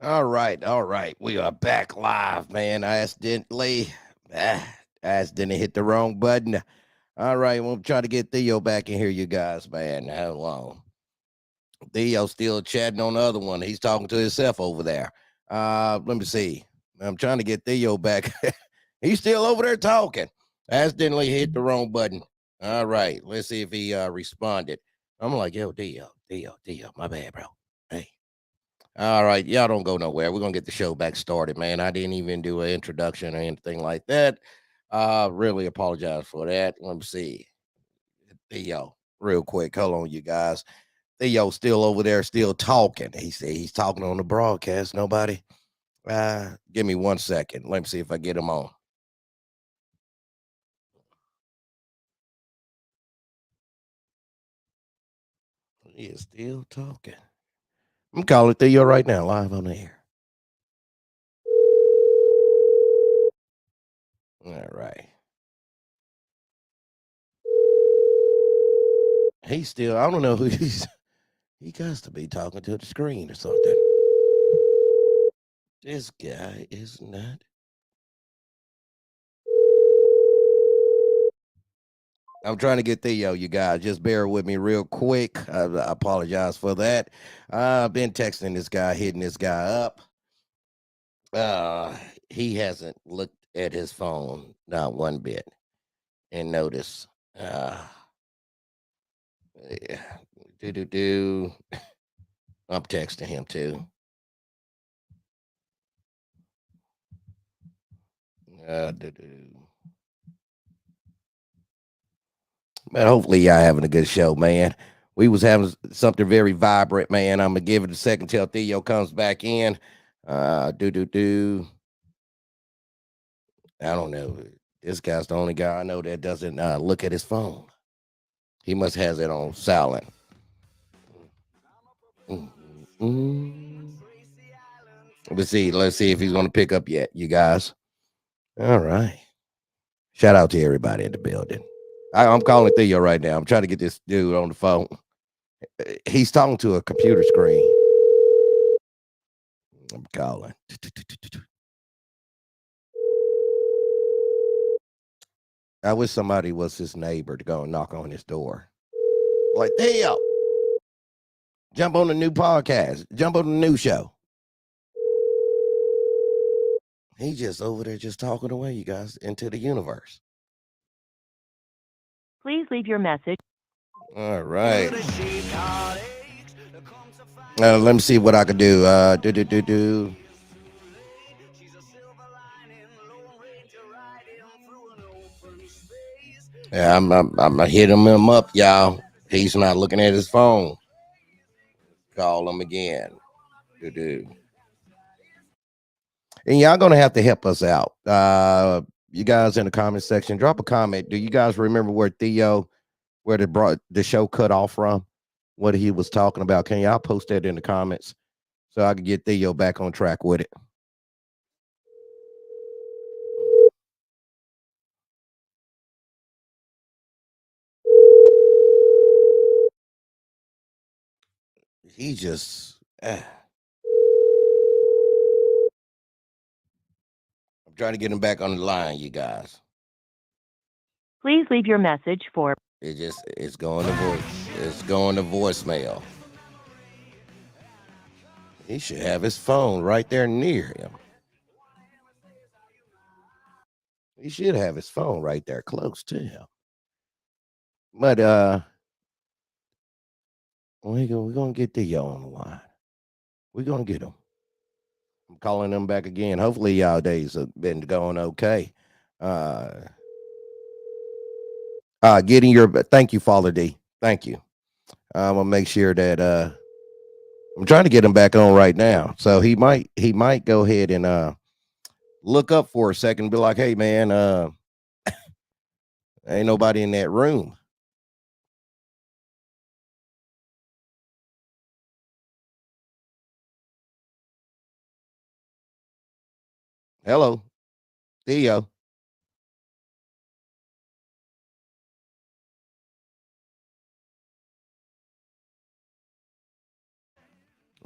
All right. We are back live, man. I accidentally hit the wrong button. All right, we'll try to get Theo back in here, you guys, man. How long? Theo still chatting on the other one. He's talking to himself over there. Let me see. I'm trying to get Theo back. He's still over there talking. Accidentally hit the wrong button. All right, let's see if he responded. I'm like, yo, Theo, my bad, bro. Hey. All right, y'all don't go nowhere. We're gonna get the show back started, man. I didn't even do an introduction or anything like that. Really apologize for that. Let me see. Theo, real quick. Hold on, you guys. Theo still over there, still talking. He said he's talking on the broadcast. Nobody. Give me 1 second. Let me see if I get him on. He is still talking. I'm calling Theo right now, live on the air. All right. He's still. I don't know who he's. He got to be talking to the screen or something. This guy is not. I'm trying to get Theo, you guys. Just bear with me real quick. I apologize for that. I've been texting this guy, hitting this guy up. Uh, he hasn't looked at his phone, not one bit. And notice, yeah, do. I'm texting him too. Do. Man, hopefully y'all having a good show, man. We was having something very vibrant, man. I'm gonna give it a second till Theo comes back in. Do. I don't know. This guy's the only guy I know that doesn't look at his phone. He must has it on silent. Mm, mm. Let's see. Let's see if he's gonna pick up yet, you guys. All right. Shout out to everybody in the building. I'm calling Theo right now. I'm trying to get this dude on the phone. He's talking to a computer screen. I'm calling. I wish somebody was his neighbor to go and knock on his door. Like, Theo, jump on the new podcast. Jump on the new show. He just over there just talking away, you guys, into the universe. Please leave your message. All right. Let me see what I can do. Do. Yeah, I'm hitting him up, y'all. He's not looking at his phone. Call him again. Do. And y'all gonna have to help us out. You guys in the comment section, drop a comment. Do you guys remember where the show cut off from? What he was talking about? Can y'all post that in the comments so I can get Theo back on track with it? He just. I'm trying to get him back on the line, you guys. Please leave your message for. It's going to voicemail. He should have his phone right there near him. He should have his phone right there close to him. But we're gonna get Theo on the line. We're gonna get him. I'm calling him back again. Hopefully y'all days have been going okay. Uh getting your thank you, Father D. Thank you. I'm gonna make sure that I'm trying to get him back on right now. So he might go ahead and look up for a second and be like, hey man, ain't nobody in that room. Hello, Theo.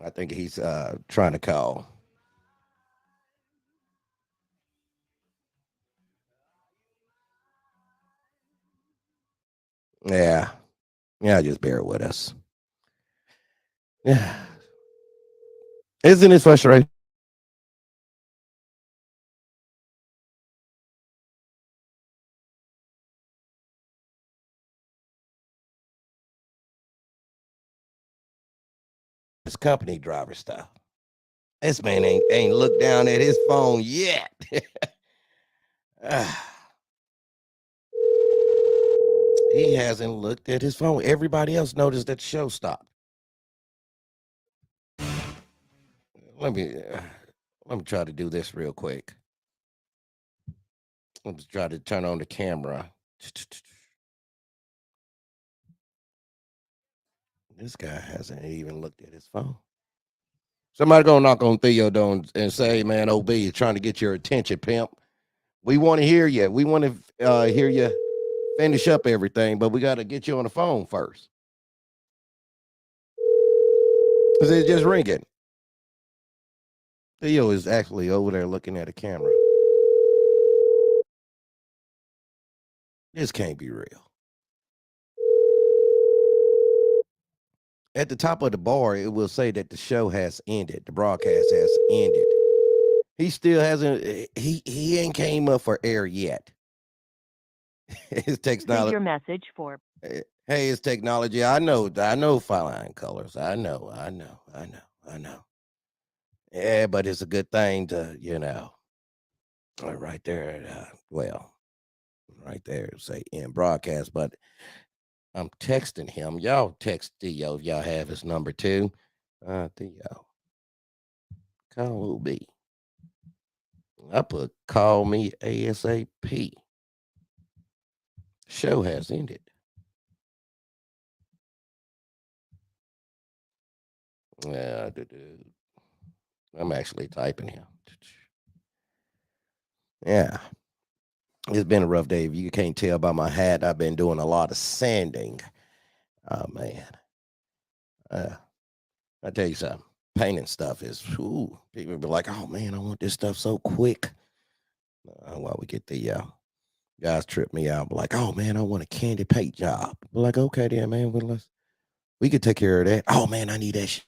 I think he's trying to call. Yeah. Yeah, just bear with us. Yeah. Isn't it frustrating? This company driver stuff. This man ain't looked down at his phone yet. He hasn't looked at his phone. Everybody else noticed that the show stopped. Let me let me try to do this real quick. Let me try to turn on the camera. This guy hasn't even looked at his phone. Somebody gonna knock on Theo door and say, "Man, OB is trying to get your attention, pimp. We want to hear you. We want to hear you finish up everything, but we got to get you on the phone first." Cause it's just ringing. Theo is actually over there looking at a camera. This can't be real. At the top of the bar, it will say that the show has ended. The broadcast has ended. He still hasn't. He ain't came up for air yet. His Leave technology. your message for Hey, it's technology. I know fine colors. I know. Yeah, but it's a good thing to, right there. Right there, say in broadcast. But I'm texting him. Y'all text Theo if y'all have his number too. Theo, call OB. I put call me ASAP. Show has ended. Yeah, I'm actually typing him. Yeah, it's been a rough day. If you can't tell by my hat, I've been doing a lot of sanding. Oh man, uh, I tell you something. Painting stuff is. Ooh, people be like, "Oh man, I want this stuff so quick." While we get the guys trip me out, like, "Oh man, I want a candy paint job." We're like, "Okay, then, man. Well, we could take care of that." "Oh man, I need that."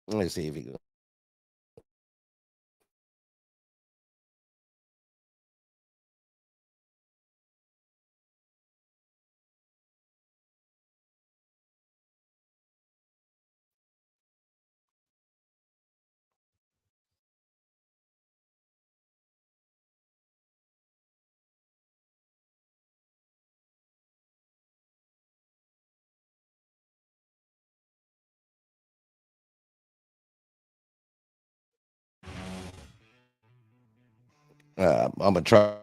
Let's see if he. I'm gonna try.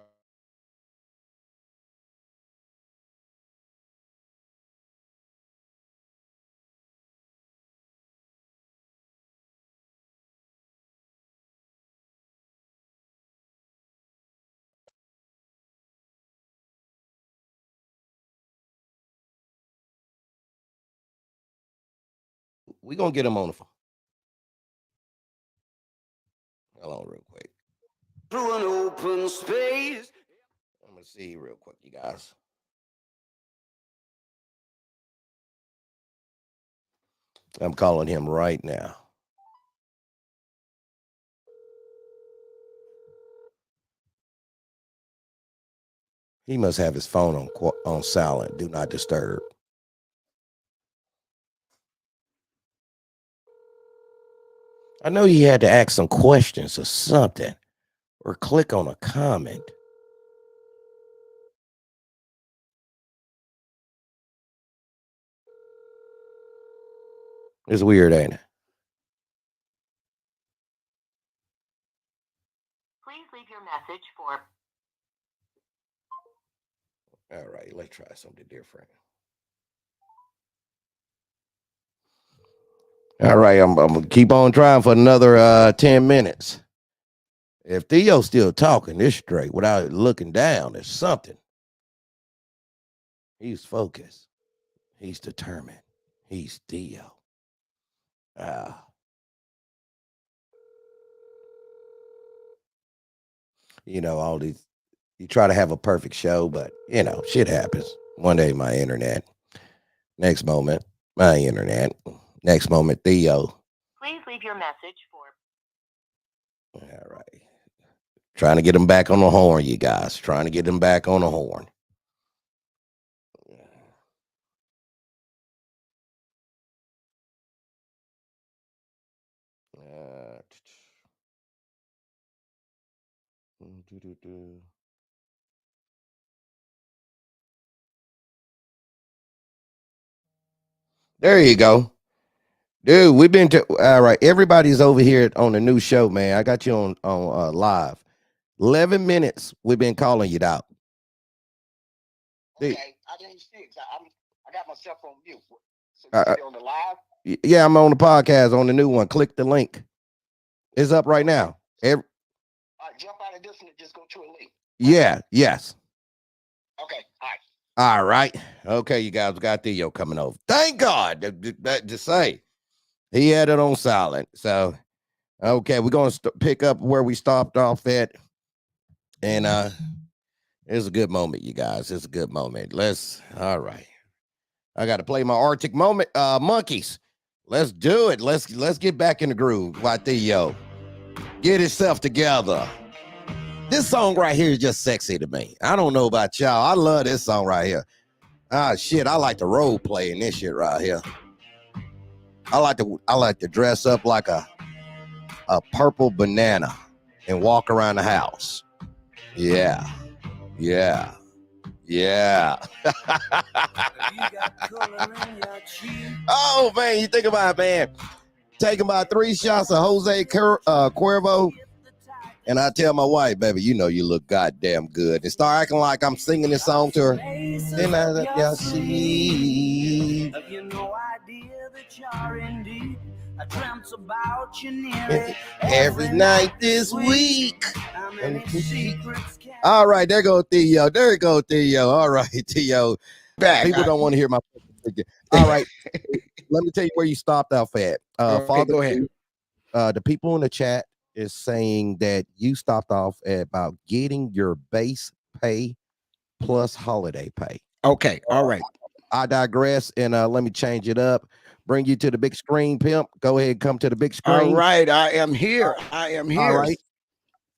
We gonna get him on the phone. Hold on, real quick. Through an open space. I'm gonna see real quick, you guys. I'm calling him right now. He must have his phone on silent. Do not disturb. I know he had to ask some questions or something, or click on a comment. It's weird, ain't it? please leave your message for All right, let's try something different. All right, I'm gonna keep on trying for another 10 minutes. If Theo's still talking this straight without looking down, there's something. He's focused. He's determined. He's Theo. All these, you try to have a perfect show, but shit happens. One day my internet. Next moment, my internet. Next moment, Theo. Please leave your message for. All right. Trying to get him back on the horn, you guys. Trying to get him back on the horn. There you go. Dude, we've been to all right. Everybody's over here on the new show, man. I got you on live. 11 minutes we've been calling you out. Okay, I didn't see it. I got myself on mute. So you on the live? Yeah, I'm on the podcast on the new one. Click the link. It's up right now. All right, jump out of this and just go to a link. Yeah, yes. Okay, all right. All right. Okay, you guys got Theo coming over. Thank God. To say he had it on silent. So, okay, we're going to pick up where we stopped off at. And it's a good moment, you guys. It's a good moment. All right. I got to play my Arctic moment. Monkeys. Let's do it. Let's get back in the groove. Why Theo? Get himself together. This song right here is just sexy to me. I don't know about y'all. I love this song right here. Shit, I like the role play in this shit right here. I like to dress up like a purple banana and walk around the house. Yeah. Oh man, you think about it, man. Taking about 3 shots of Jose Cuervo. And I tell my wife, baby, you look goddamn good. And start acting like I'm singing this song to her. Then I see. Every night this week. All right, there go Theo. There you go, Theo. All right, Theo. Back. People don't want to hear my. All right. Let me tell you where you stopped off at. Father, go ahead. The people in the chat is saying that you stopped off at about getting your base pay plus holiday pay. Okay, all right. I digress, and let me change it up. Bring you to the big screen, pimp. Go ahead, come to the big screen. All right, I am here. All right,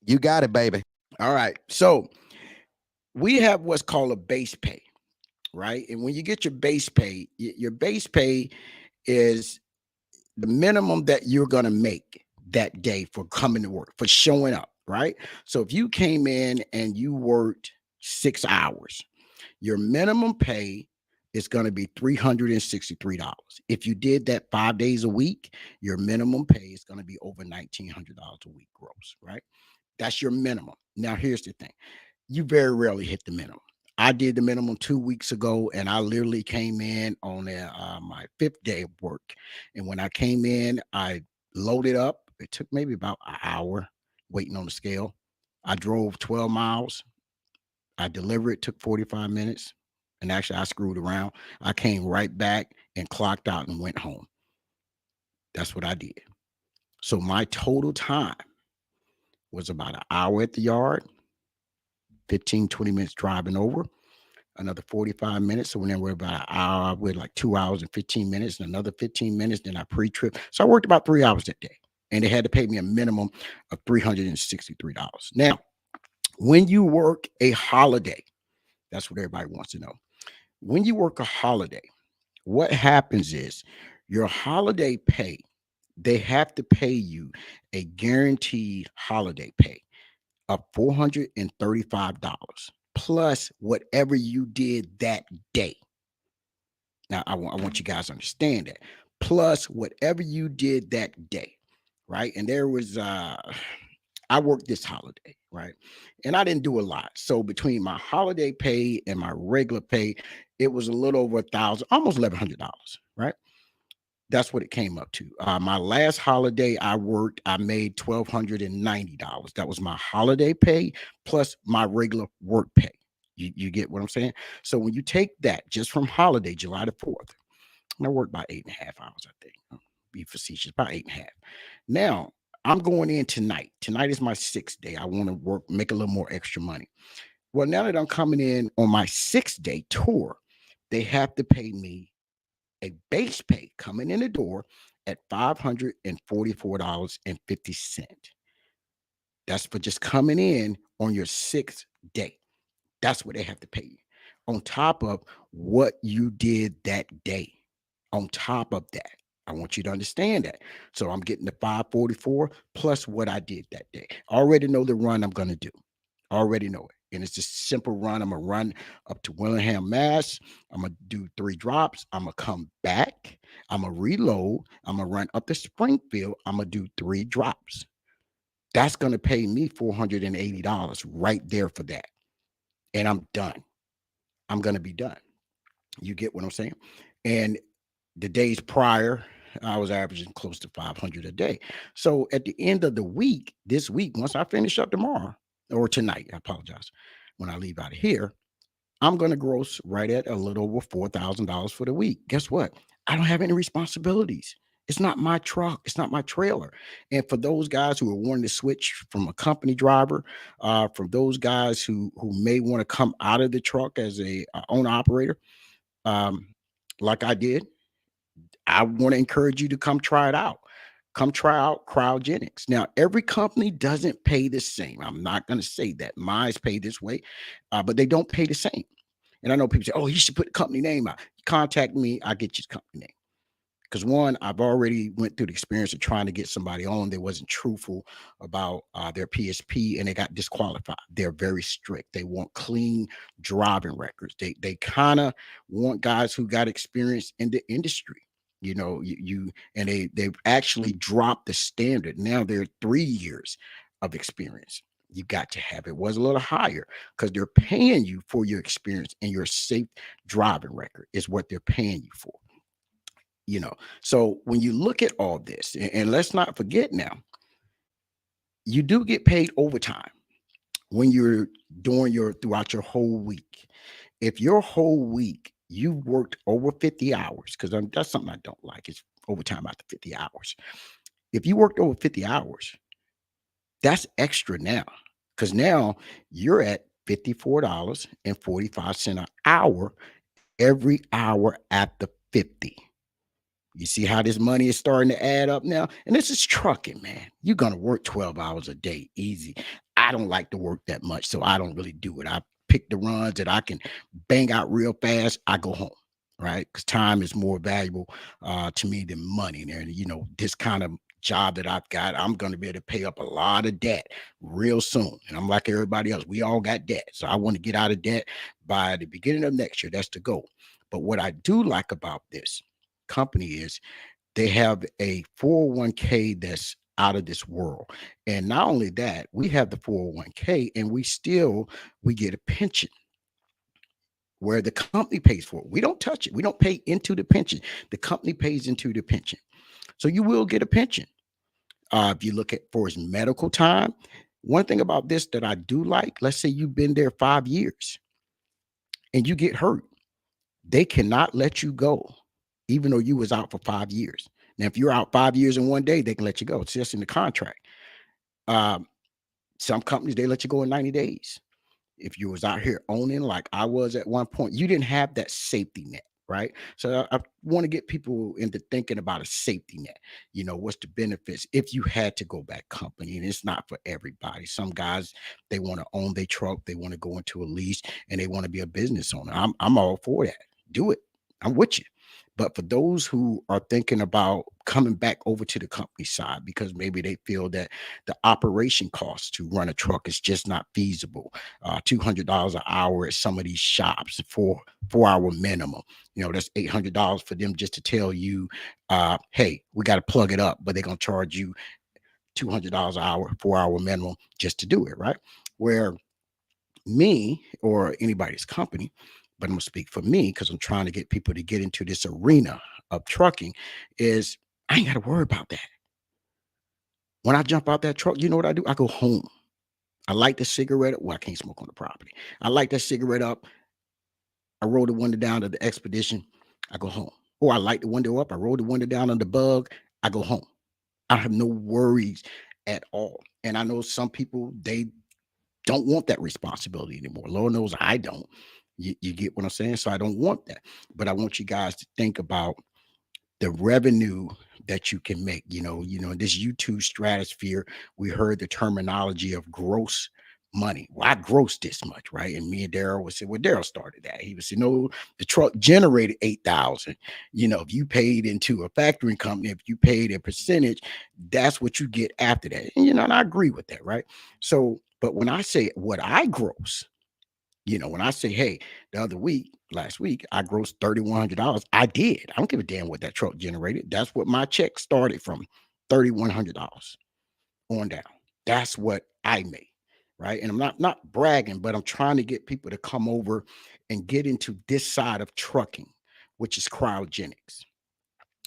you got it, baby. All right, so we have what's called a base pay, right? And when you get your base pay is the minimum that you're going to make that day for coming to work, for showing up, right? So if you came in and you worked 6 hours, your minimum pay is going to be $363. If you did that 5 days a week, your minimum pay is going to be over $1,900 a week gross, right? That's your minimum. Now, here's the thing. You very rarely hit the minimum. I did the minimum 2 weeks ago, and I literally came in on my 5th day of work. And when I came in, I loaded up. It took maybe about an hour waiting on the scale. I drove 12 miles. I delivered. It took 45 minutes. And actually, I screwed around. I came right back and clocked out and went home. That's what I did. So my total time was about an hour at the yard, 15, 20 minutes driving over, another 45 minutes. So when we're about an hour, we're like 2 hours and 15 minutes, and another 15 minutes. Then I pre-trip. So I worked about 3 hours that day, and they had to pay me a minimum of $363. Now, when you work a holiday, that's what everybody wants to know. When you work a holiday, what happens is your holiday pay, they have to pay you a guaranteed holiday pay of $435 plus whatever you did that day. Now, I want you guys to understand that. Plus whatever you did that day, right? And there was, I worked this holiday, right? And I didn't do a lot. So between my holiday pay and my regular pay, it was a little over $1,000, almost $1,100, right? That's what it came up to. My last holiday I worked, I made $1,290. That was my holiday pay plus my regular work pay. You get what I'm saying? So when you take that just from holiday, July the 4th, and I worked about 8.5 hours, I think. Be facetious, about 8.5. Now I'm going in tonight. Tonight is my 6th day. I want to work, make a little more extra money. Well, now that I'm coming in on my 6th day tour, they have to pay me a base pay coming in the door at $544.50. That's for just coming in on your 6th day. That's what they have to pay you on top of what you did that day. On top of that, I want you to understand that. So I'm getting the 544 plus what I did that day. I already know the run I'm going to do. Already know it. And it's just a simple run. I'm going to run up to Willingham, Mass. I'm going to do 3 drops. I'm going to come back. I'm going to reload. I'm going to run up to Springfield. I'm going to do 3 drops. That's going to pay me $480 right there for that. And I'm done. I'm going to be done. You get what I'm saying? And the days prior, I was averaging close to 500 a day. So at the end of the week, this week, once I finish up tomorrow or tonight, I apologize, when I leave out of here, I'm going to gross right at a little over $4,000 for the week. Guess what? I don't have any responsibilities. It's not my truck. It's not my trailer. And for those guys who are wanting to switch from a company driver, from those guys who may want to come out of the truck as a owner operator, um, like I did, I want to encourage you to come try it out. Come try out cryogenics. Now, every company doesn't pay the same. I'm not going to say that mine's pay this way, but they don't pay the same. And I know people say, "Oh, you should put the company name out." Contact me, I get you the company name. Because one, I've already went through the experience of trying to get somebody on that wasn't truthful about their PSP, and they got disqualified. They're very strict. They want clean driving records. They kind of want guys who got experience in the industry. You know, and they've actually dropped the standard. Now they're 3 years of experience. You got to have it was a little higher because they're paying you for your experience and your safe driving record is what they're paying you for. So when you look at all this, and let's not forget now, you do get paid overtime when you're doing throughout your whole week. If your whole week you worked over 50 hours, because that's something I don't like, is overtime after 50 hours. If you worked over 50 hours, that's extra now, because now you're at $54.45 an hour every hour after 50. You see how this money is starting to add up now? And this is trucking, man. You're going to work 12 hours a day, easy. I don't like to work that much, so I don't really do it. I pick the runs that I can bang out real fast. I go home, right? Because time is more valuable to me than money. And, this kind of job that I've got, I'm going to be able to pay up a lot of debt real soon. And I'm like everybody else. We all got debt. So I want to get out of debt by the beginning of next year. That's the goal. But what I do like about this company is they have a 401k that's out of this world. And not only that, we have the 401k and we get a pension where the company pays for it. We don't touch it. We don't pay into the pension. The company pays into the pension. So you will get a pension. If you look at for his medical time, one thing about this that I do like, let's say you've been there 5 years and you get hurt, they cannot let you go even though you was out for 5 years. Now, if you're out 5 years in one day, they can let you go. It's just in the contract. Some companies, they let you go in 90 days. If you was out here owning like I was at one point, you didn't have that safety net, right? So I want to get people into thinking about a safety net. What's the benefits if you had to go back company? And it's not for everybody. Some guys, they want to own their truck. They want to go into a lease and they want to be a business owner. I'm all for that. Do it. I'm with you. But for those who are thinking about coming back over to the company side because maybe they feel that the operation cost to run a truck is just not feasible, $200 an hour at some of these shops for 4-hour minimum, that's $800 for them just to tell you, hey, we got to plug it up, but they're going to charge you $200 an hour, 4-hour minimum just to do it, right? Where me or anybody's company, but I'm gonna speak for me because I'm trying to get people to get into this arena of trucking is I ain't got to worry about that. When I jump out that truck, you know what I do? I go home. I light the cigarette up. Well, I can't smoke on the property. I light that cigarette up. I roll the window down to the Expedition. I go home. Or I light the window up. I roll the window down on the Bug. I go home. I have no worries at all. And I know some people, they don't want that responsibility anymore. Lord knows I don't. You get what I'm saying? So I don't want that. But I want you guys to think about the revenue that you can make. In this YouTube stratosphere, we heard the terminology of gross money. Well, I gross this much, right? And me and Daryl would say, well, Daryl started that. He would say, no, the truck generated 8,000. If you paid into a factoring company, if you paid a percentage, that's what you get after that. And and I agree with that, right? So, but when I say what I gross, when I say, hey, last week, I grossed $3,100. I did. I don't give a damn what that truck generated. That's what my check started from, $3,100 on down. That's what I made, right? And I'm not bragging, but I'm trying to get people to come over and get into this side of trucking, which is cryogenics.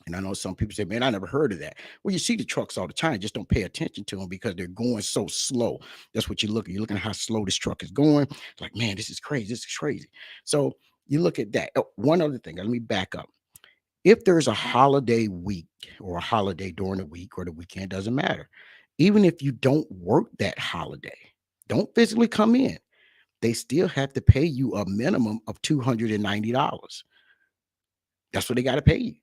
And I know some people say, man, I never heard of that. Well, you see the trucks all the time. Just don't pay attention to them because they're going so slow. That's what you look at. You're looking at how slow this truck is going. It's like, man, this is crazy. This is crazy. So you look at that. Oh, one other thing. Let me back up. If there's a holiday week or a holiday during the week or the weekend, doesn't matter. Even if you don't work that holiday, don't physically come in, they still have to pay you a minimum of $290. That's what they got to pay you.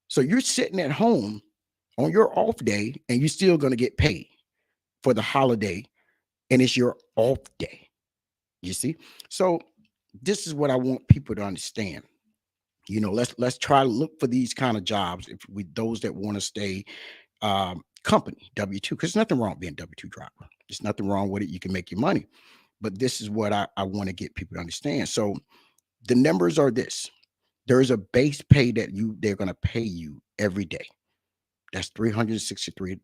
So you're sitting at home on your off day and you're still going to get paid for the holiday, and it's your off day. You see? So this is what I want people to understand. Let's try to look for these kind of jobs if we those that want to stay company W-2, because there's nothing wrong with being W-2 driver. There's nothing wrong with it. You can make your money. But this is what I want to get people to understand. So the numbers are this. There is a base pay that they're going to pay you every day. That's $363.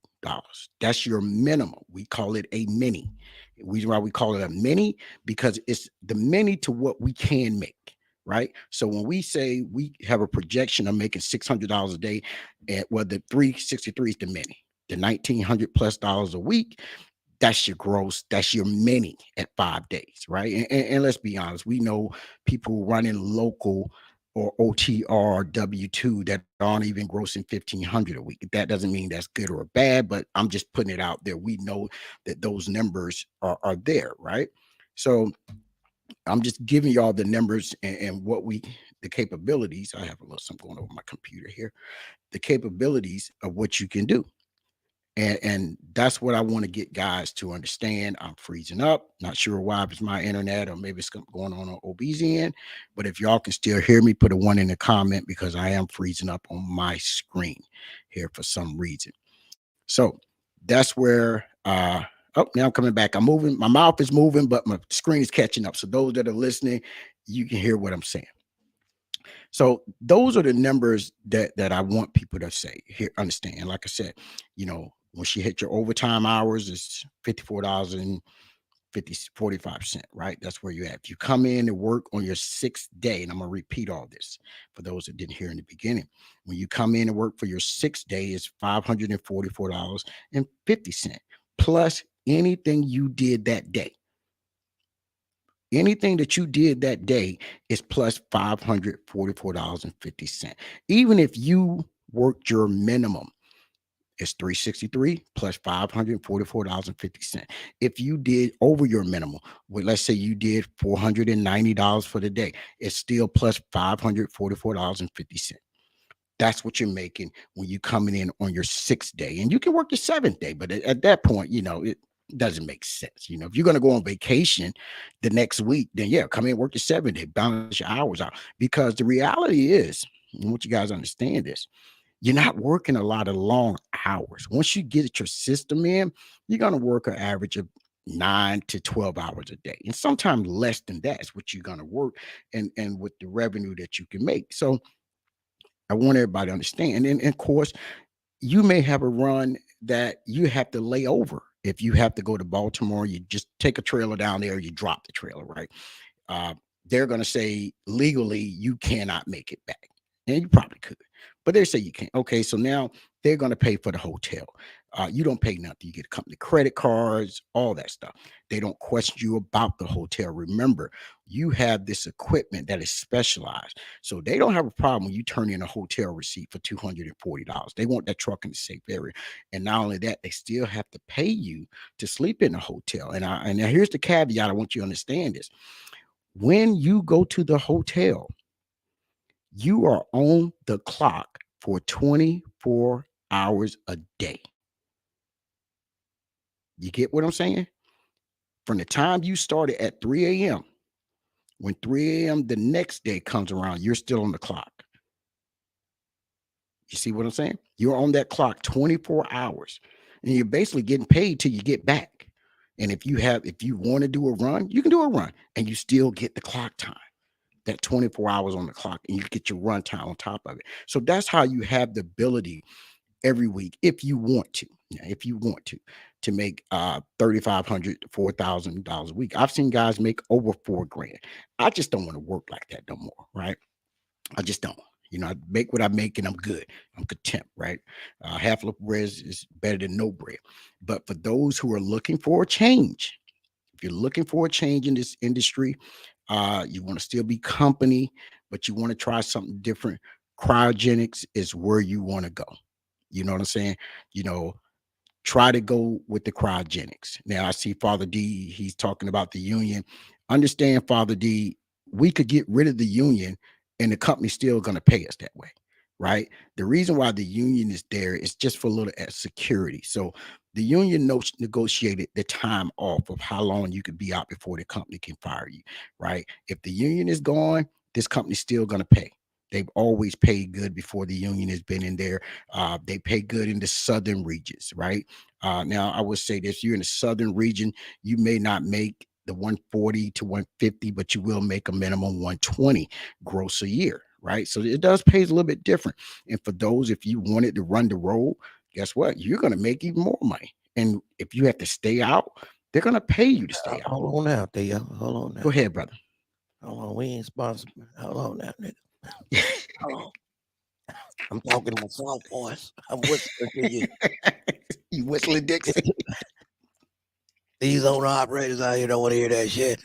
That's your minimum. We call it a mini. The reason why we call it a mini, because it's the mini to what we can make, right? So when we say we have a projection of making $600 a day, and the 363 is the mini, the $1,900+ a week, that's your gross, that's your mini at 5 days, right? And let's be honest, we know people running local or OTR W-2 that aren't even grossing $1,500 a week. That doesn't mean that's good or bad, but I'm just putting it out there. We know that those numbers are there, right? So I'm just giving y'all the numbers and the capabilities. I have a little something going over my computer here. The capabilities of what you can do. And that's what I want to get guys to understand. I'm freezing up. Not sure why, if it's my internet or maybe it's going on OB's end. But if y'all can still hear me, put a 1 in the comment, because I am freezing up on my screen here for some reason. So that's where now I'm coming back. I'm moving. My mouth is moving, but my screen is catching up. So those that are listening, you can hear what I'm saying. So those are the numbers that I want people to understand. Like I said, when she hit your overtime hours, it's $54.45, right? That's where you're at. If you come in and work on your 6th day, and I'm going to repeat all this for those that didn't hear in the beginning. When you come in and work for your 6th day, it's $544.50 plus anything you did that day. Anything that you did that day is plus $544.50. Even if you worked your minimum, it's $363 plus $544.50. If you did over your minimum, well, let's say you did $490 for the day, it's still plus $544.50. That's what you're making when you're coming in on your 6th day. And you can work the 7th day, but at that point, it doesn't make sense. If you're going to go on vacation the next week, then come in and work the 7th day, balance your hours out. Because the reality is, I want you guys to understand this, you're not working a lot of long hours. Once you get your system in, you're going to work an average of 9 to 12 hours a day. And sometimes less than that is what you're going to work, and with the revenue that you can make. So I want everybody to understand. And of course, you may have a run that you have to lay over. If you have to go to Baltimore, you just take a trailer down there, you drop the trailer, right? They're going to say legally you cannot make it back. And you probably could. But they say you can't. Okay, so now they're going to pay for the hotel. You don't pay nothing. You get company credit cards, all that stuff. They don't question you about the hotel. Remember, you have this equipment that is specialized. So they don't have a problem when you turn in a hotel receipt for $240. They want that truck in the safe area. And not only that, they still have to pay you to sleep in a hotel. And now here's the caveat. I want you to understand this. When you go to the hotel, you are on the clock for 24 hours a day. You get what I'm saying? From the time you started at 3 a.m., when 3 a.m. the next day comes around, you're still on the clock. You see what I'm saying? You're on that clock 24 hours, and you're basically getting paid till you get back. And if you want to do a run, you can do a run, and you still get the clock time. That 24 hours on the clock, and you get your run time on top of it. So that's how you have the ability every week, if you want to. If you want to make $3,500 to $4,000 a week. I've seen guys make over $4,000. I just don't want to work like that no more, right? I just don't. I make what I make and I'm good. I'm content, right? Half loaf bread is better than no bread. But for those who are looking for a change, if you're looking for a change in this industry, you want to still be company, but you want to try something different, cryogenics is where you want to go. You know what I'm saying? Try to go with the cryogenics. Now I see Father D, he's talking about the union. Understand, Father D, we could get rid of the union and the company's still going to pay us that way, right? The reason why the union is there is just for a little security. So the union negotiated the time off of how long you could be out before the company can fire you, right? If the union is gone, this company's still going to pay. They've always paid good before the union has been in there. They pay good in the southern regions, right? Now, I would say this: you're in the southern region, you may not make the 140 to 150, but you will make a minimum 120 gross a year, right? So it does pay a little bit different. And for those, if you wanted to run the road, guess what? You're going to make even more money. And if you have to stay out, they're going to pay you to stay out. Hold on now, Theo. Hold on now. Go ahead, brother. Hold on. We ain't sponsored. Hold on now, nigga. Hold on. I'm talking to my soft voice. I'm whispering to you. You whistling Dixie? These owner operators out here don't want to hear that shit.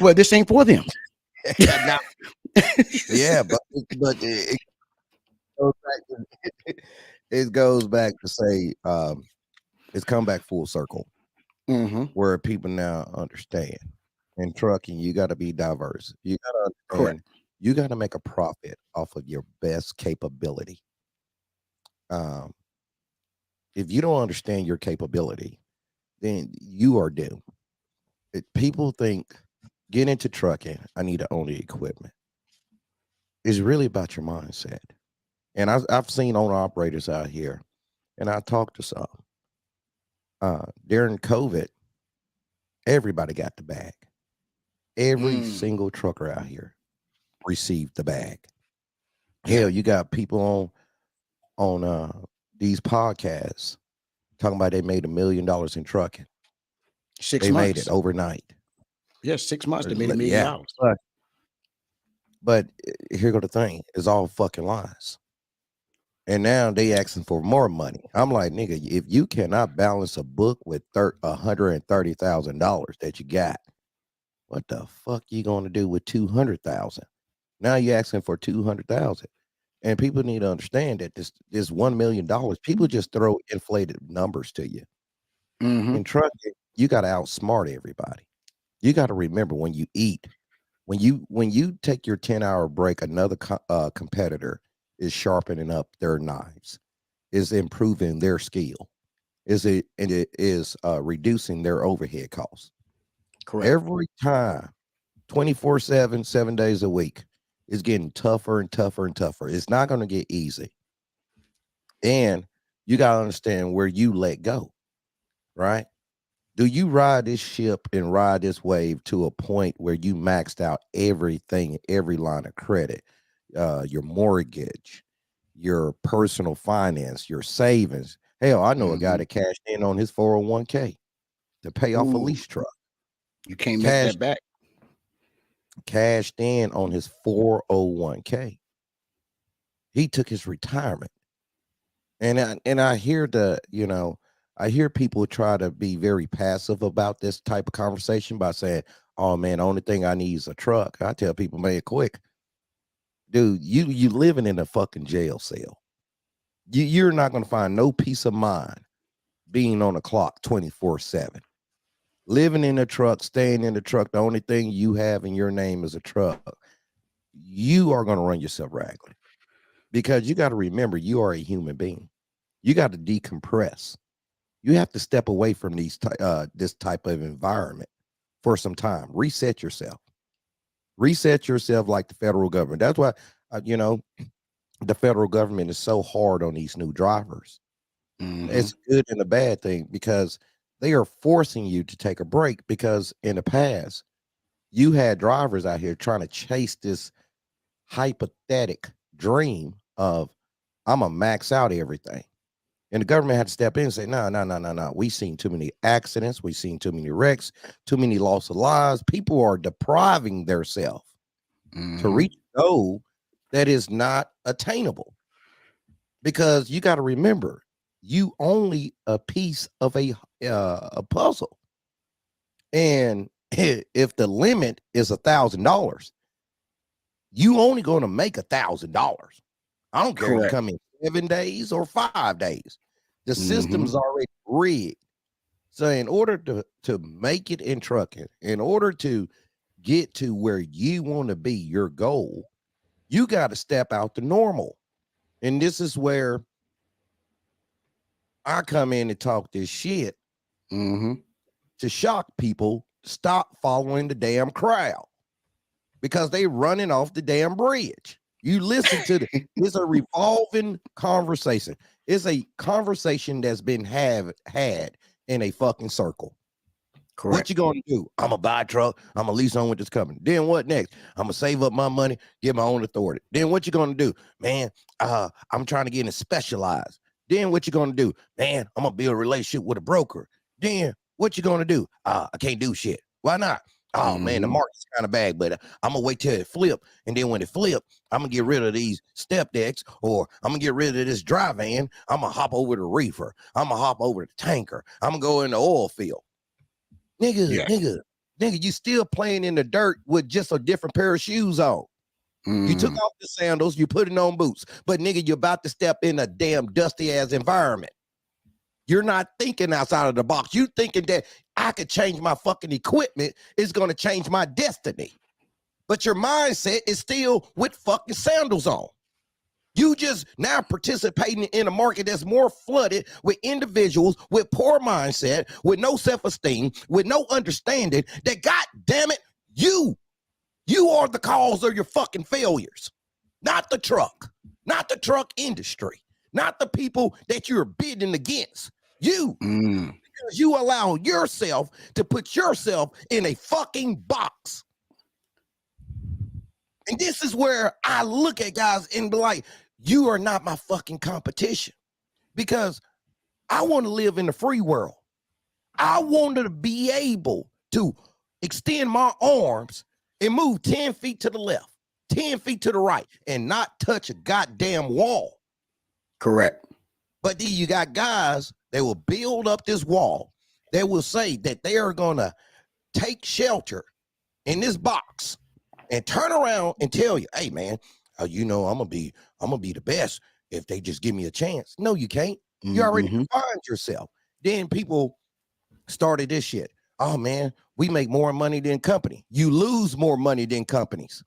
Well, this ain't for them. Yeah, but it goes back to say it's come back full circle, where people now understand. In trucking, you got to be diverse. You got to understand. You got to make a profit off of your best capability. If you don't understand your capability, then you are doomed. People think, get into trucking, I need to own the equipment. It's really about your mindset. And I've seen owner operators out here, and I talked to some. During COVID, everybody got the bag. Every single trucker out here received the bag. Hell, you got people on these podcasts talking about they made $1 million in trucking. 6 months. They made it overnight. Yeah, 6 months they made $1 million. But here go the thing: it's all fucking lies. And now they asking for more money. I'm like, nigga, if you cannot balance a book with $130,000 that you got, what the fuck you gonna do with 200,000? Now you're asking for 200,000, and people need to understand that this $1 million. People just throw inflated numbers to you. In trucking, you got to outsmart everybody. You got to remember when you eat, when you take your 10-hour break, another competitor is sharpening up their knives, is improving their skill, it is reducing their overhead costs. Correct. Every time, 24/7, 7 days a week, it's getting tougher and tougher and tougher. It's not going to get easy. And you got to understand where you let go, right? Do you ride this ship and ride this wave to a point where you maxed out everything, every line of credit, your mortgage, your personal finance, your savings? Hell, I know a guy that cashed in on his 401k to pay off a lease truck. You can't make that back. Cashed in on his 401k. He took his retirement. And I hear I hear people try to be very passive about this type of conversation by saying, "Oh man, the only thing I need is a truck." I tell people, man, quick, dude, you living in a fucking jail cell. You're not gonna find no peace of mind being on a clock 24/7. Living in a truck, staying in the truck, the only thing you have in your name is a truck. You are gonna run yourself ragged because you got to remember you are a human being. You got to decompress. You have to step away from this type of environment for some time. Reset yourself. Reset yourself like the federal government. That's why the federal government is so hard on these new drivers. It's a good and a bad thing because they are forcing you to take a break, because in the past you had drivers out here trying to chase this hypothetical dream of I'm gonna max out everything. And the government had to step in and say, no. We've seen too many accidents. We've seen too many wrecks, too many loss of lives. People are depriving themselves to reach a goal that is not attainable. Because you got to remember, you only a piece of a puzzle. And if the limit is $1,000, you only going to make $1,000. I don't care if you come in 7 days or 5 days. The system's already rigged. So in order to make it in trucking, in order to get to where you want to be, your goal, you got to step out the normal. And this is where I come in and talk this shit to shock people. Stop following the damn crowd because they running off the damn bridge. You listen to it's a revolving conversation. It's a conversation that's been had in a fucking circle. Correct. What you gonna do? I'm gonna buy a truck. I'm gonna lease on with this company. Then what next? I'm gonna save up my money, get my own authority. Then what you gonna do? Man, I'm trying to get in specialized. Then what you gonna do? Man, I'm gonna build a relationship with a broker. Then what you gonna do? I can't do shit. Why not? Oh man, the market's kind of bad, but I'm gonna wait till it flip, and then when it flip, I'm gonna get rid of these step decks, or I'm gonna get rid of this dry van. I'm gonna hop over the reefer. I'm gonna hop over the tanker. I'm gonna go in the oil field. Nigga, you still playing in the dirt with just a different pair of shoes on. You took off the sandals, you put it on boots, but nigga, you're about to step in a damn dusty ass environment. You're not thinking outside of the box. You thinking that I could change my fucking equipment is going to change my destiny. But your mindset is still with fucking sandals on. You just now participating in a market that's more flooded with individuals with poor mindset, with no self-esteem, with no understanding that, God damn it, you are the cause of your fucking failures. Not the truck industry, not the people that you're bidding against. Because you allow yourself to put yourself in a fucking box. And this is where I look at guys and be like, you are not my fucking competition, because I want to live in the free world. I wanted to be able to extend my arms and move 10 feet to the left, 10 feet to the right, and not touch a goddamn wall. Correct. But then you got guys that will build up this wall. They will say that they are going to take shelter in this box and turn around and tell you, hey, man, I'm going to be the best if they just give me a chance. No, you can't. You already defined yourself. Then people started this shit. Oh, man, we make more money than company. You lose more money than companies.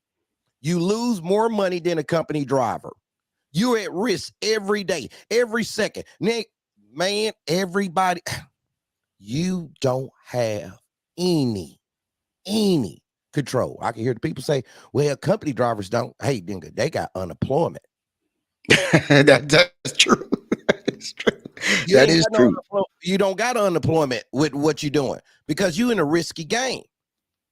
You lose more money than a company driver. You're at risk every day, every second. Nick, man, everybody, you don't have any control. I can hear the people say, well, company drivers don't. Hey, they got unemployment. That's true. That's true. That is true. You don't got unemployment with what you're doing because you in a risky game.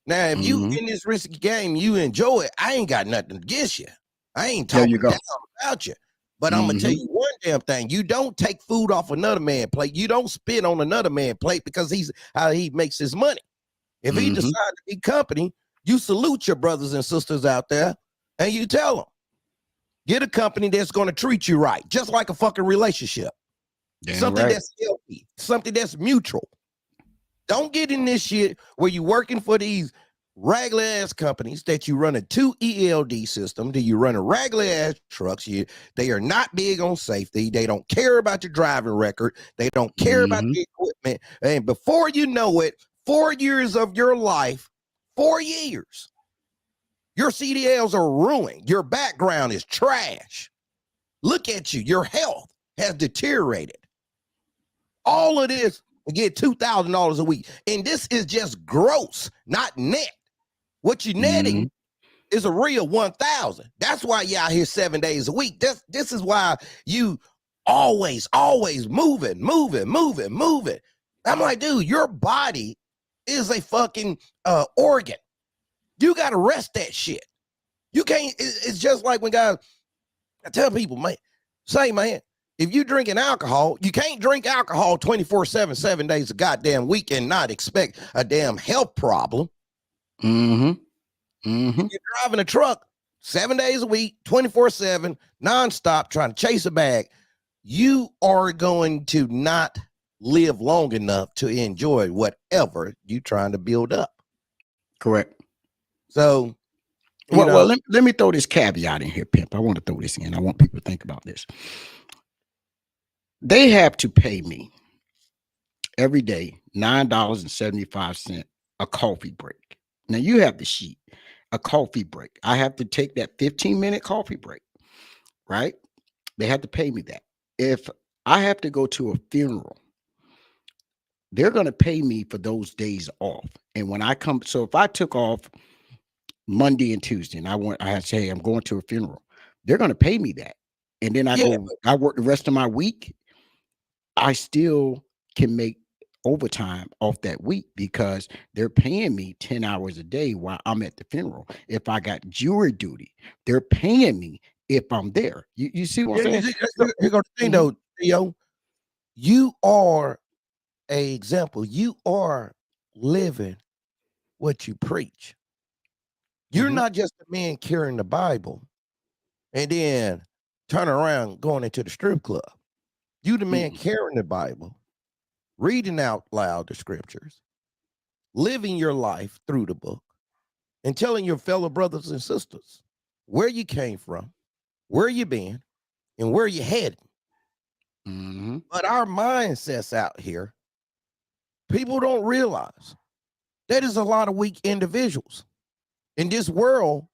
Now, if you in this risky game, you enjoy it. I ain't got nothing against you. I ain't talking down about you. But I'm gonna tell you one damn thing: you don't take food off another man's plate. You don't spit on another man's plate because he's how he makes his money. If he decides to be company, you salute your brothers and sisters out there, and you tell them, Get a company that's going to treat you right, just like a fucking relationship. Something that's healthy, something that's mutual. Don't get in this shit where you're working for these regular ass companies that you run a 2 ELD system, that you run a regular ass trucks. They are not big on safety. They don't care about your driving record. They don't care about the equipment. And before you know it, 4 years of your life, 4 years, your CDLs are ruined. Your background is trash. Look at you. Your health has deteriorated. All of this to get $2,000 a week. And this is just gross, not net. What you're netting is a real 1,000. That's why you out here 7 days a week. This is why you always moving. I'm like, dude, your body is a fucking organ. You got to rest that shit. You can't, it's just like when guys, I tell people, man, if you drinking alcohol, you can't drink alcohol 24/7, 7 days a goddamn week and not expect a damn health problem. You're driving a truck 7 days a week, 24/7, nonstop, trying to chase a bag. You are going to not live long enough to enjoy whatever you're trying to build up. Correct. So, well, let me throw this caveat in here, Pimp. I want to throw this in. I want people to think about this. They have to pay me every day $9.75 a coffee break. Now you have the sheet, a coffee break. I have to take that 15-minute coffee break, right? They have to pay me that. If I have to go to a funeral, they're going to pay me for those days off. And when I come, so if I took off Monday and Tuesday and I had to say, I'm going to a funeral, they're going to pay me that. And then I work the rest of my week. I still can make overtime off that week because they're paying me 10 hours a day while I'm at the funeral. If I got jury duty, they're paying me if I'm there. You see what I'm saying? Here's the thing though, Theo. You are an example. You are living what you preach. You're not just a man carrying the Bible and then turn around going into the strip club. You the man carrying the Bible, reading out loud the scriptures, living your life through the book, and telling your fellow brothers and sisters where you came from, where you been, and where you headed. But our mindsets out here, people don't realize that is a lot of weak individuals. And this world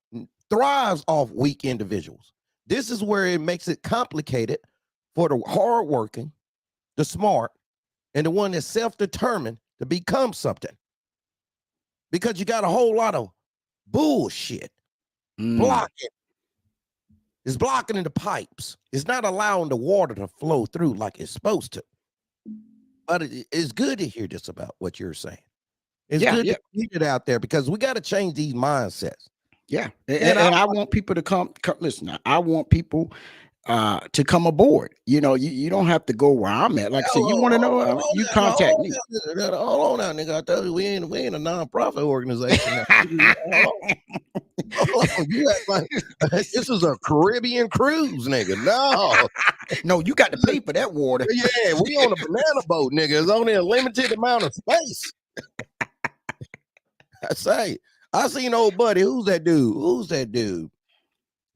thrives off weak individuals. This is where it makes it complicated for the hardworking, the smart, and the one that's self-determined to become something. Because you got a whole lot of bullshit blocking. It's blocking in the pipes. It's not allowing the water to flow through like it's supposed to. But it's good to hear this about what you're saying. It's good to keep it out there because we got to change these mindsets. Yeah. And I want people to come listen. I want people to come aboard. You know, you don't have to go where I'm at. Like I said, you want to know, you contact me. Hold on now, nigga. I told you we ain't a nonprofit organization. You act like this is a Caribbean cruise, nigga. No, you got to pay for that water. Yeah, we on a banana boat, nigga. It's only a limited amount of space. I say, I seen old buddy. Who's that dude?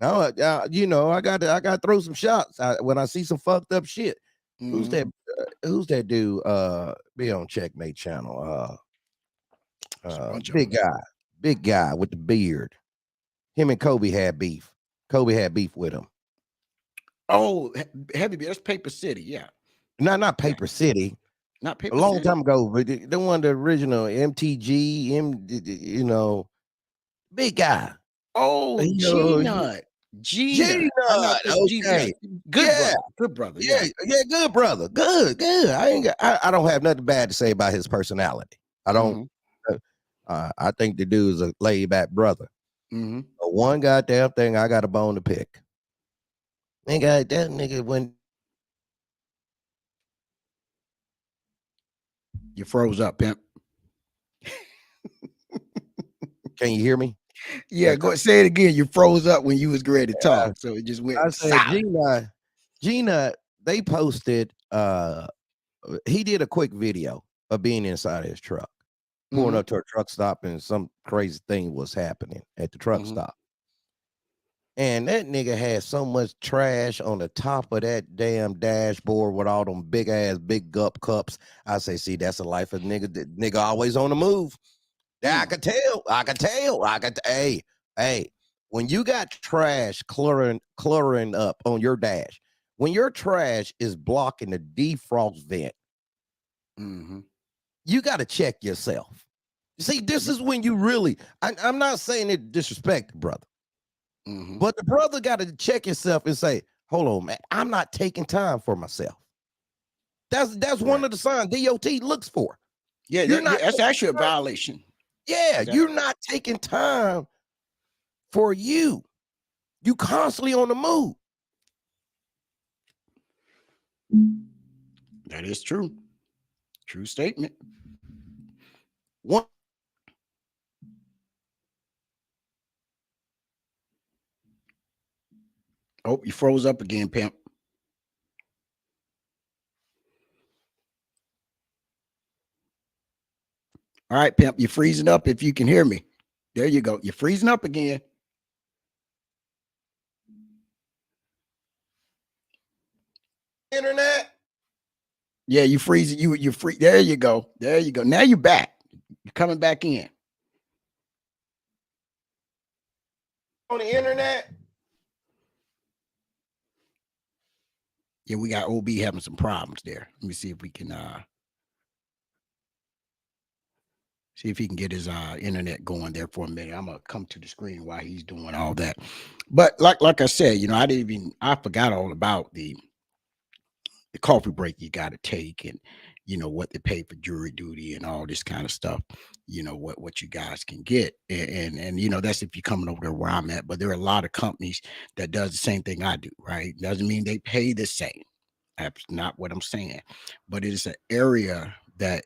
No, you know, I got to throw some shots when I see some fucked up shit. Who's that dude? Be on Checkmate channel. Big guy with the beard. Him and Kobe had beef. Kobe had beef with him. Oh, Heavy Beard. That's Paper City. Yeah. Not Paper City. Not Paper a long City. time ago, but the one, the original MTG, you know, big guy. Oh, G-Nut. G-Nut. Okay. Good brother. Yeah, good brother. Good. I don't have nothing bad to say about his personality. I don't. I think the dude is a laid back brother. But one goddamn thing, I got a bone to pick. Nigga, that nigga when you froze up, Pimp. Can you hear me? Yeah, go say it again. You froze up when you was ready to talk, so it just went I said, silent. Gina, they posted, he did a quick video of being inside his truck, pulling Mhm, up to a truck stop, and some crazy thing was happening at the truck mhm. stop. And that nigga had so much trash on the top of that damn dashboard with all them big ass big gup cups. I say, see, that's the life of nigga. That nigga always on the move. Yeah, I Mm. could tell. I could tell. Hey, when you got trash cluttering up on your dash, when your trash is blocking the defrost vent, Mhm. you got to check yourself. See, this Yep. is when you really, I'm not saying it disrespect, brother, Mhm. but the brother got to check himself and say, hold on, man, I'm not taking time for myself. That's one Right. of the signs DOT looks for. Yeah, You're not that's taking actually a time. violation. Yeah, That you're not taking time for you. You constantly on the move. that is true. True statement. One, Oh, you froze up again, pimp. All right, pimp, you're freezing up if you can hear me. There you go. You're freezing up again. internet. Yeah, you freezing. You free. There you go. There you go. Now you're back. You're coming back in. On the internet. Yeah, we got OB having some problems there. Let me see if we can see if he can get his internet going there for a minute. I'm gonna come to the screen while he's doing all that. But like I said, I forgot all about the coffee break you got to take, and what they pay for jury duty and all this kind of stuff. What you guys can get, and that's if you're coming over there where I'm at. But there are a lot of companies that does the same thing I do. Right? Doesn't mean they pay the same. That's not what I'm saying. But it is an area that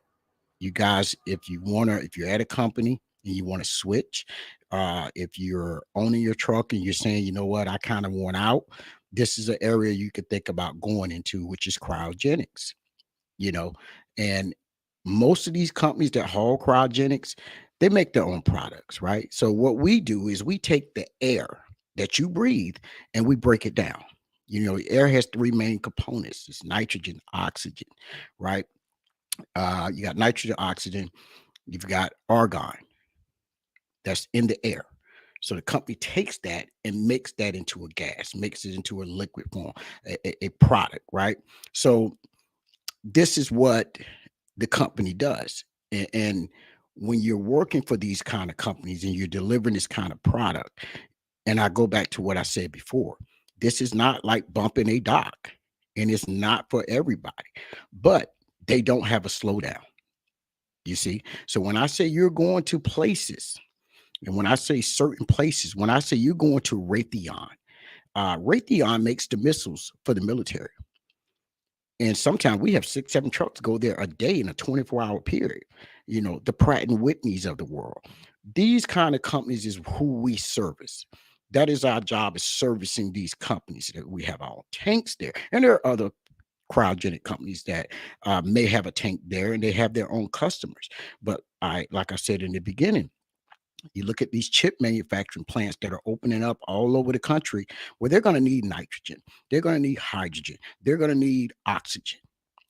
you guys, if you're at a company and you want to switch, if you're owning your truck and you're saying, you know what, I kind of want out, this is an area you could think about going into, which is cryogenics. you know and most of these companies that haul cryogenics, they make their own products, right? So what we do is we take the air that you breathe and we break it down. Air has three main components: it's nitrogen, oxygen, right? You got nitrogen, oxygen, you've got argon that's in the air. So the company takes that and makes that into a gas, makes it into a liquid form, a product, right? So this is what the company does. And when you're working for these kind of companies and you're delivering this kind of product, and I go back to what I said before, this is not like bumping a dock, and it's not for everybody, but they don't have a slowdown. You see? So when I say you're going to places, and when I say certain places, when I say you're going to Raytheon, Raytheon makes the missiles for the military. And sometimes we have 6, 7 trucks go there a day in a 24-hour period. The Pratt and Whitneys of the world. These kind of companies is who we service. That is our job, is servicing these companies. That we have our tanks there. And there are other cryogenic companies that may have a tank there and they have their own customers. But like I said in the beginning, you look at these chip manufacturing plants that are opening up all over the country, where they're going to need nitrogen, they're going to need hydrogen, they're going to need oxygen,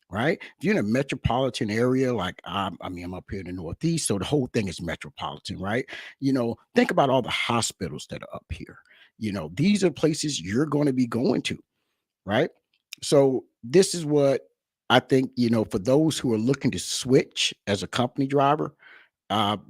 right? If you're in a metropolitan area, like I'm up here in the Northeast, so the whole thing is metropolitan, right? Think about all the hospitals that are up here. These are places you're going to be going to, right? So this is what I think, for those who are looking to switch as a company driver,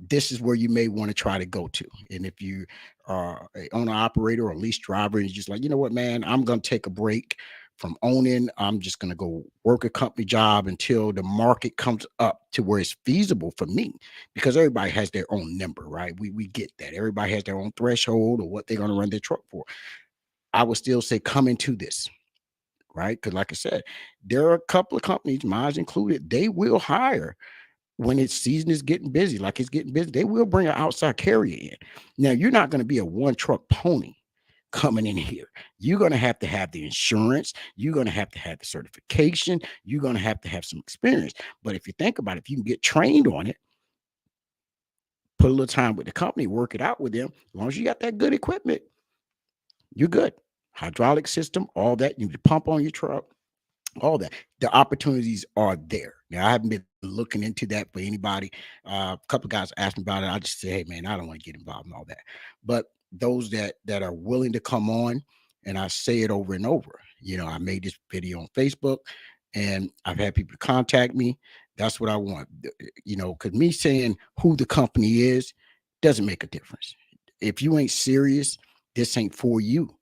this is where you may want to try to go to. And if you are a owner operator or lease driver, and you're just like, you know what, man, I'm going to take a break from owning. I'm just going to go work a company job until the market comes up to where it's feasible for me, because everybody has their own number, right? We get that. Everybody has their own threshold or what they're going to run their truck for. I would still say come into this, right? Because like I said, there are a couple of companies, mine included, they will hire when its season is getting busy, like it's getting busy, they will bring an outside carrier in. Now, you're not going to be a one truck pony coming in here. You're going to have the insurance. You're going to have the certification. You're going to have some experience. But if you think about it, if you can get trained on it, put a little time with the company, work it out with them, as long as you got that good equipment, you're good. Hydraulic system, all that. You need to pump on your truck, all that. The opportunities are there. Now, I haven't been looking into that for anybody. A couple of guys asked me about it. I just say, hey, man, I don't want to get involved in all that. But those that are willing to come on, and I say it over and over, I made this video on Facebook and I've had people contact me. That's what I want. Because me saying who the company is doesn't make a difference. If you ain't serious, this ain't for you.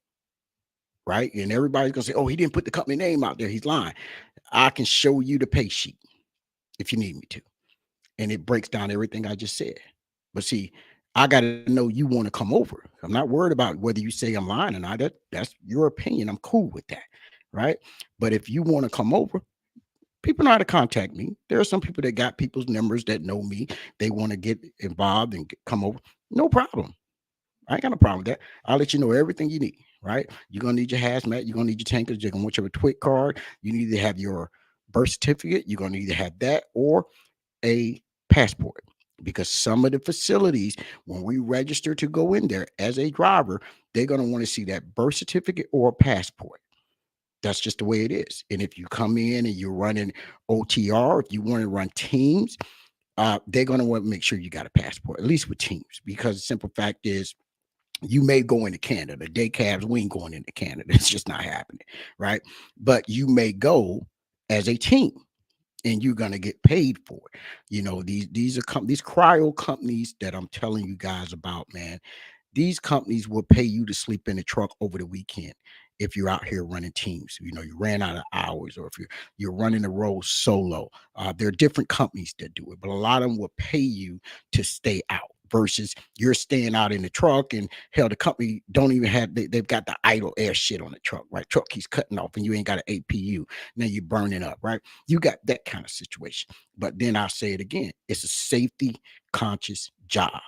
Right. And everybody's going to say, oh, he didn't put the company name out there. He's lying. I can show you the pay sheet if you need me to. And it breaks down everything I just said. But see, I got to know you want to come over. I'm not worried about whether you say I'm lying or not. That's your opinion. I'm cool with that. Right. But if you want to come over, people know how to contact me. There are some people that got people's numbers that know me. They want to get involved and come over. No problem. I ain't got no problem with that. I'll let you know everything you need, right? You're going to need your hazmat. You're going to need your tankers. You're going to want your TWIC card. You need to have your birth certificate. You're going to either have that or a passport, because some of the facilities, when we register to go in there as a driver, they're going to want to see that birth certificate or a passport. That's just the way it is. And if you come in and you're running OTR, if you want to run teams, they're going to want to make sure you got a passport, at least with teams, because the simple fact is, you may go into Canada. Day cabs, we ain't going into Canada. It's just not happening, right? But you may go as a team, and you're gonna get paid for it. These are these cryo companies that I'm telling you guys about, man. These companies will pay you to sleep in the truck over the weekend if you're out here running teams. You ran out of hours, or if you're running the road solo. There are different companies that do it, but a lot of them will pay you to stay out versus you're staying out in the truck, and hell, the company don't even have, they've got the idle air shit on the truck, right? Truck keeps cutting off and you ain't got an APU. Now you're burning up, right? You got that kind of situation. But then I'll say it again, it's a safety conscious job.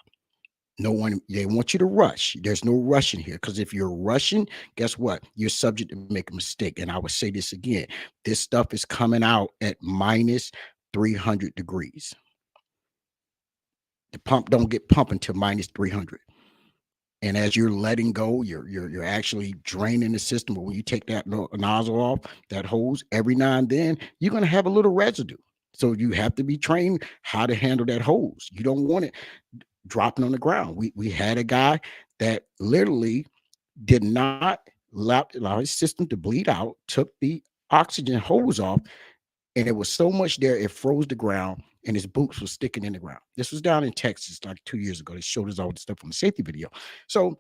They want you to rush. There's no rushing here, because if you're rushing, guess what? You're subject to make a mistake. And I would say this again, this stuff is coming out at minus 300 degrees. The pump don't get pumping to minus 300. And as you're letting go, you're actually draining the system. But when you take that nozzle off, that hose, every now and then, you're going to have a little residue. So you have to be trained how to handle that hose. You don't want it dropping on the ground. We had a guy that literally did not allow his system to bleed out, took the oxygen hose off, and it was so much there, it froze the ground, and his boots were sticking in the ground. This was down in Texas like 2 years ago. They showed us all the stuff on the safety video. So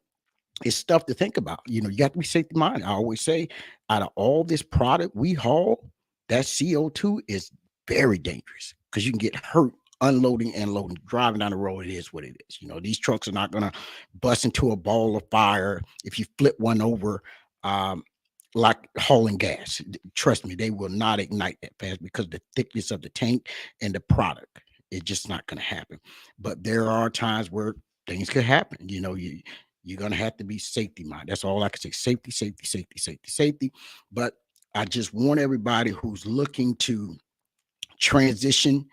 it's stuff to think about. You got to be safety minded. I always say, out of all this product we haul, that CO2 is very dangerous, because you can get hurt unloading and loading. Driving down the road, it is what it is. These trucks are not going to bust into a ball of fire if you flip one over, like hauling gas. Trust me, they will not ignite that fast, because the thickness of the tank and the product, it's just not going to happen. But there are times where things could happen. You're going to have to be safety minded. That's all I can say. Safety, safety, safety, safety, safety. But I just want everybody who's looking to transition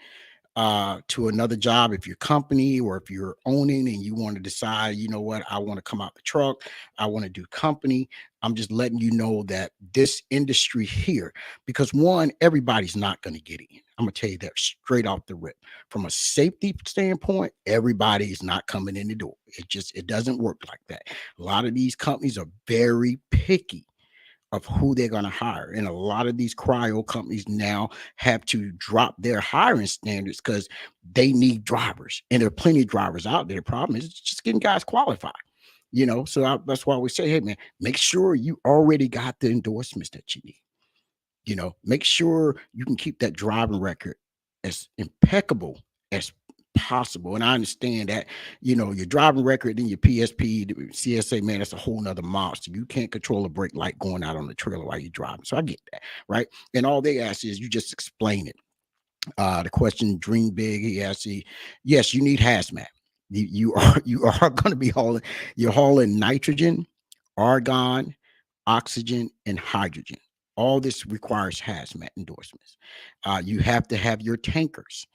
to another job, if your company or if you're owning and you want to decide, what, I want to come out the truck, I want to do company, I'm just letting you know that this industry here, because one, everybody's not going to get in. I'm going to tell you that straight off the rip. From a safety standpoint, everybody is not coming in the door. It doesn't work like that. A lot of these companies are very picky of who they're going to hire. And a lot of these cryo companies now have to drop their hiring standards because they need drivers. And there are plenty of drivers out there. The problem is just getting guys qualified. So that's why we say, hey, man, make sure you already got the endorsements that you need. Make sure you can keep that driving record as impeccable as possible. And I understand that, your driving record, then your PSP, the CSA, man, that's a whole nother monster. You can't control a brake light going out on the trailer while you're driving. So I get that, right? And all they ask is you just explain it. The question, dream big. He asked, yes, you need hazmat. You are going to be hauling. You're hauling nitrogen, argon, oxygen, and hydrogen. All this requires hazmat endorsements. You have to have your tankers,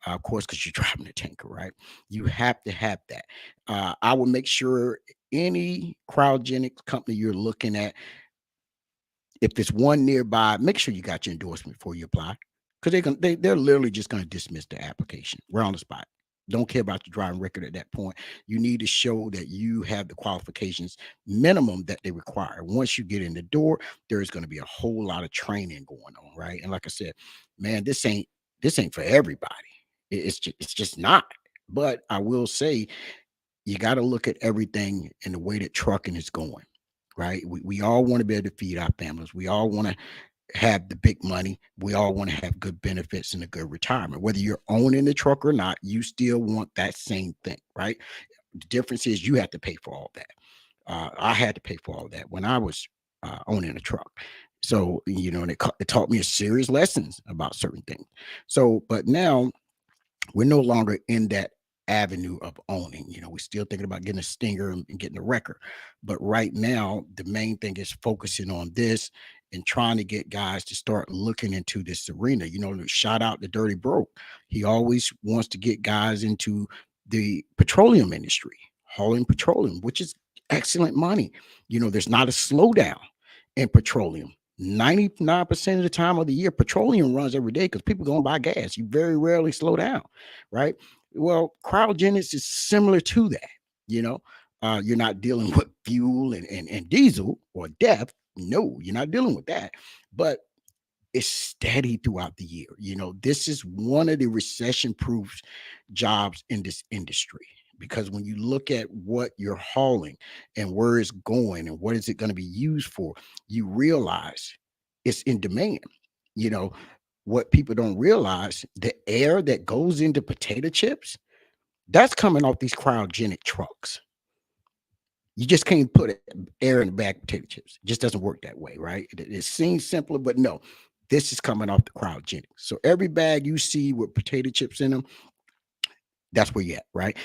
of course, because you're driving a tanker, right? You have to have that. I will make sure any cryogenics company you're looking at, if there's one nearby, make sure you got your endorsement before you apply, because they're literally just going to dismiss the application right on the spot. Don't care about your driving record at that point. You need to show that you have the qualifications minimum that they require. Once you get in the door, there's going to be a whole lot of training going on, right? And like I said, man, this ain't for everybody. It's just not. But I will say, you got to look at everything in the way that trucking is going, right? We all want to be able to feed our families. We all want to have the big money. We all want to have good benefits and a good retirement. Whether you're owning the truck or not, you still want that same thing, right? The difference is you have to pay for all that. I had to pay for all that when I was owning a truck. So, and it taught me a serious lessons about certain things. So, but now we're no longer in that avenue of owning. We're still thinking about getting a stinger and getting a wrecker. But right now, the main thing is focusing on this and trying to get guys to start looking into this arena. Shout out to Dirty Broke. He always wants to get guys into the petroleum industry, hauling petroleum, which is excellent money. There's not a slowdown in petroleum. 99% of the time of the year, petroleum runs every day because people go and buy gas. You very rarely slow down, right? Well, cryogenics is similar to that. You're not dealing with fuel and diesel or death. No, you're not dealing with that. But it's steady throughout the year. This is one of the recession-proof jobs in this industry, because when you look at what you're hauling and where it's going and what is it going to be used for, you realize it's in demand. You know, what people don't realize, the air that goes into potato chips, that's coming off these cryogenic trucks. You just can't put air in the bag of potato chips. It just doesn't work that way, right? It seems simpler, but no, this is coming off the cryogenic. So every bag you see with potato chips in them, that's where you at, right?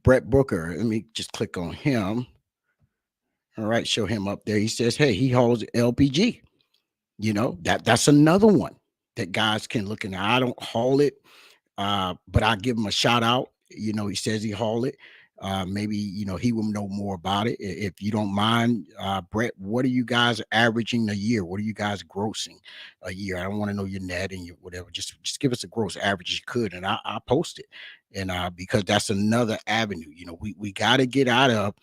Brett Booker, let me just click on him. All right, show him up there. He says, hey, he hauls LPG. That's another one that guys can look at. I don't haul it, but I give him a shout out. He says he haul it. Maybe he will know more about it. If you don't mind, Brett, what are you guys averaging a year? What are you guys grossing a year? I don't want to know your net and your whatever. Just give us a gross average you could, and I'll post it. And because that's another avenue. We got to get out of.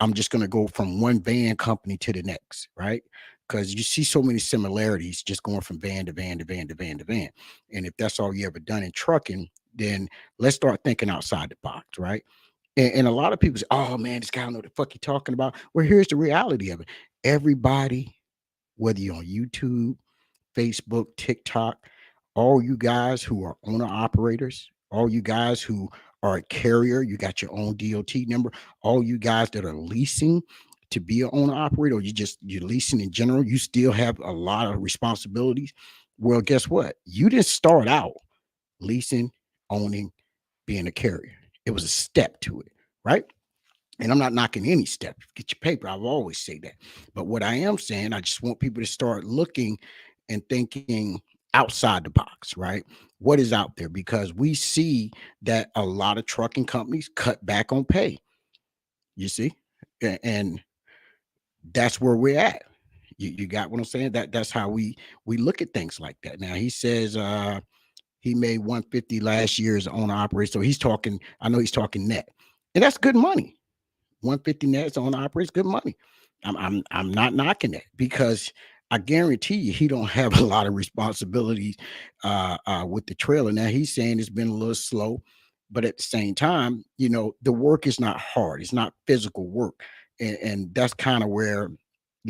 I'm just going to go from one van company to the next, right? Because you see so many similarities just going from van to van to van to van to van. And if that's all you ever done in trucking, then let's start thinking outside the box, right? And a lot of people say, oh man, this guy don't know what the fuck you talking about. Well, here's the reality of it. Everybody, whether you're on YouTube, Facebook, TikTok, all you guys who are owner operators, all you guys who are a carrier, you got your own DOT number, all you guys that are leasing to be an owner operator, or you're leasing in general, you still have a lot of responsibilities. Well, guess what? You didn't start out leasing, owning, being a carrier. It was a step to it, right? And I'm not knocking any step. Get your paper. I've always say that. But what I am saying, I just want people to start looking and thinking outside the box, right? What is out there? Because we see that a lot of trucking companies cut back on pay. You see? And that's where we're at. You got what I'm saying? That's how we look at things like that. Now he says he made 150 last year as an owner operator. So I know he's talking net. And that's good money. 150 net as an owner operator is good money. I'm not knocking that, because I guarantee you he don't have a lot of responsibilities with the trailer. Now he's saying it's been a little slow, but at the same time, the work is not hard. It's not physical work. And that's kind of where,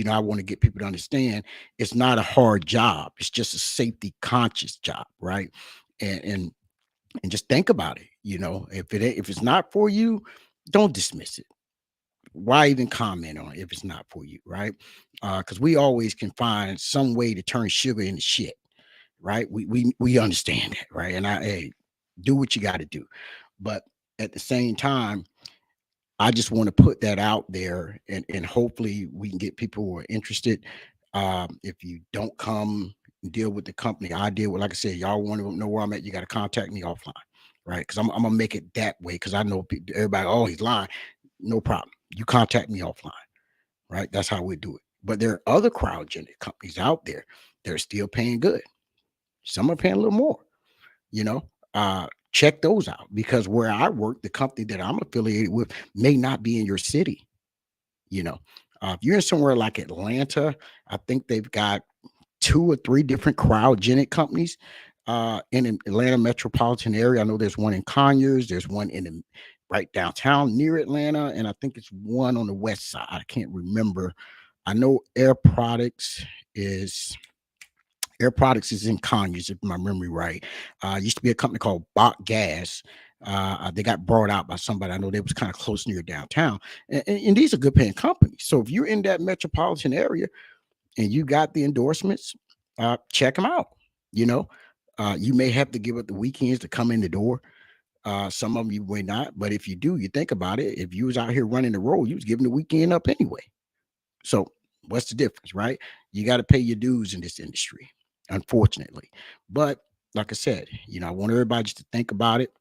I want to get people to understand it's not a hard job. It's just a safety conscious job, right? And just think about it. If it's not for you, don't dismiss it. Why even comment on it if it's not for you, right? Because we always can find some way to turn sugar into shit, right? We understand that, right? And hey, do what you got to do, but at the same time, I just want to put that out there, and hopefully we can get people who are interested. If you don't come and deal with the company, I deal with, like I said, y'all want to know where I'm at, you got to contact me offline, right? Because I'm gonna make it that way because I know everybody, oh, he's lying. No problem. You contact me offline, right? That's how we do it. But there are other cryogenic companies out there that are still paying good. Some are paying a little more, you know. Check those out because where I work, the company that I'm affiliated with may not be in your city, you know. If you're in somewhere like Atlanta, I think they've got 2 or 3 different cryogenic companies in an Atlanta metropolitan area. I know there's one in Conyers, there's one in right downtown near Atlanta, and I think it's one on the west side. I can't remember. I know Air Products is in Conyers, if my memory right. Used to be a company called Bach Gas. They got brought out by somebody. I know they was kind of close near downtown, and these are good paying companies. So if you're in that metropolitan area and you got the endorsements, check them out. You know, you may have to give up the weekends to come in the door. Some of them you may not, but if you do, you think about it. If you was out here running the road, you was giving the weekend up anyway. So what's the difference, right? You got to pay your dues in this industry, unfortunately. But like I said, I want everybody just to think about it,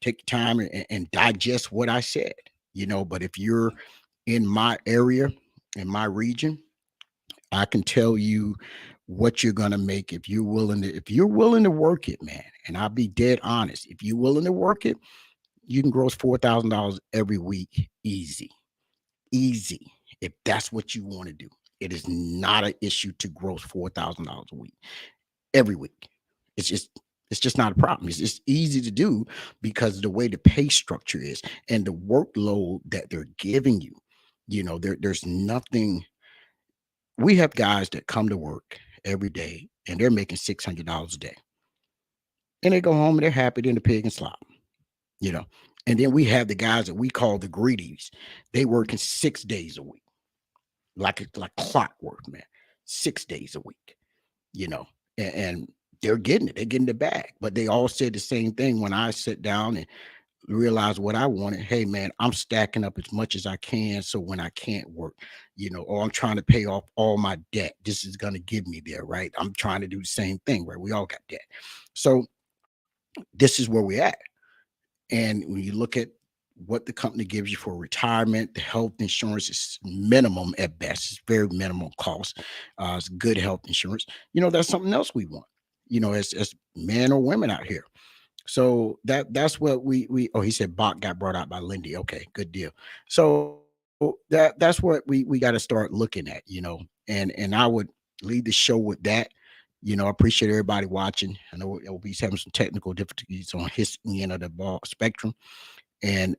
take the time and digest what I said, But if you're in my area, in my region, I can tell you what you're gonna make if you're willing to work it, man. And I'll be dead honest. If you're willing to work it, you can gross $4,000 every week, easy, easy. If that's what you want to do, it is not an issue to gross $4,000 a week every week. It's just it's just not a problem. It's just easy to do because of the way the pay structure is and the workload that they're giving you. There's nothing. We have guys that come to work every day and they're making $600 a day, and they go home and they're happy in the pig and slop. You know, and then we have the guys that we call the greedies. They working 6 days a week, like it's like clockwork, man. 6 days a week. You know, and they're getting it. They're getting the bag. But they all said the same thing when I sit down and realize what I wanted. Hey, man, I'm stacking up as much as I can. So when I can't work, or I'm trying to pay off all my debt, this is going to give me there, right? I'm trying to do the same thing, right? We all got debt. So this is where we're at. And when you look at what the company gives you for retirement, the health insurance is minimum at best. It's very minimal cost. It's good health insurance. That's something else we want. As men or women out here. So that's what we. Oh, he said Bach got brought out by Lindy. Okay, good deal. So that's what we got to start looking at. And I would lead the show with that. I appreciate everybody watching. I know LB's having some technical difficulties on his end of the ball spectrum. And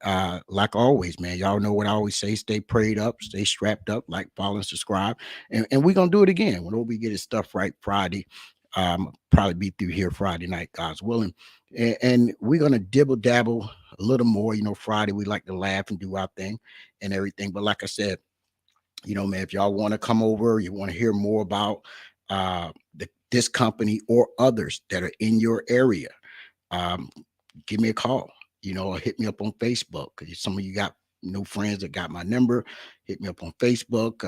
like always, man, y'all know what I always say: stay prayed up, stay strapped up, like, follow, and subscribe. And we're gonna do it again when we get his stuff right Friday. Probably be through here Friday night, God's willing. And we're gonna dibble dabble a little more. Friday we like to laugh and do our thing and everything. But like I said, man, if y'all want to come over, you want to hear more about this company or others that are in your area, um, give me a call, or hit me up on Facebook. Some of you got friends that got my number. Hit me up on Facebook,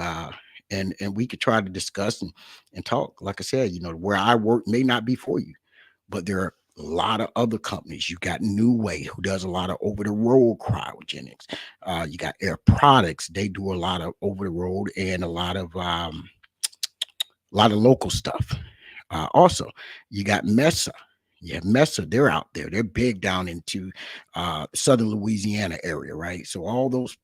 and we could try to discuss and talk. Like I said, where I work may not be for you, but there are a lot of other companies. You got New Way, who does a lot of over the road cryogenics. You got Air Products. They do a lot of over the road and a lot of local stuff. Also, you got Mesa. Yeah, Mesa, they're out there. They're big down into southern Louisiana area, right? So all those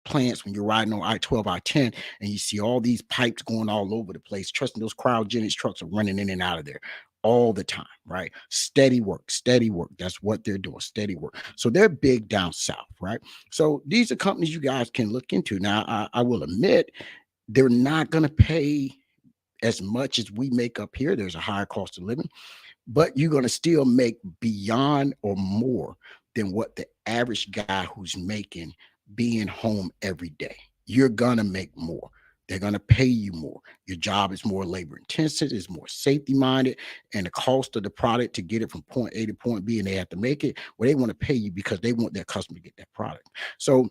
plants, when you're riding on I-12, I-10, and you see all these pipes going all over the place, trust me, those cryogenics trucks are running in and out of there all the time, right? Steady work, steady work. That's what they're doing, steady work. So they're big down south, right? So these are companies you guys can look into. Now, I will admit, they're not going to pay as much as we make up here. There's a higher cost of living, but you're going to still make beyond or more than what the average guy who's making being home every day. You're going to make more. They're going to pay you more. Your job is more labor intensive, is more safety minded, and the cost of the product to get it from point A to point B, and they have to make it, well, they want to pay you because they want their customer to get that product. So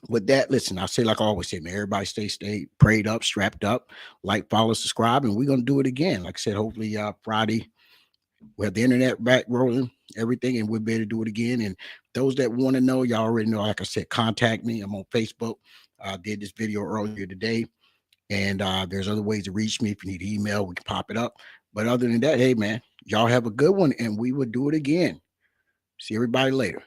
with that, listen, I say, like I always say, man, everybody stay prayed up, strapped up, like, follow, subscribe, and we're gonna do it again. Like I said, hopefully Friday we have the internet back rolling, everything, and we'll be able to do it again. And those that want to know, y'all already know, like I said, contact me. I'm on Facebook. I did this video earlier today. And there's other ways to reach me. If you need email, we can pop it up. But other than that, hey man, y'all have a good one, and we will do it again. See everybody later.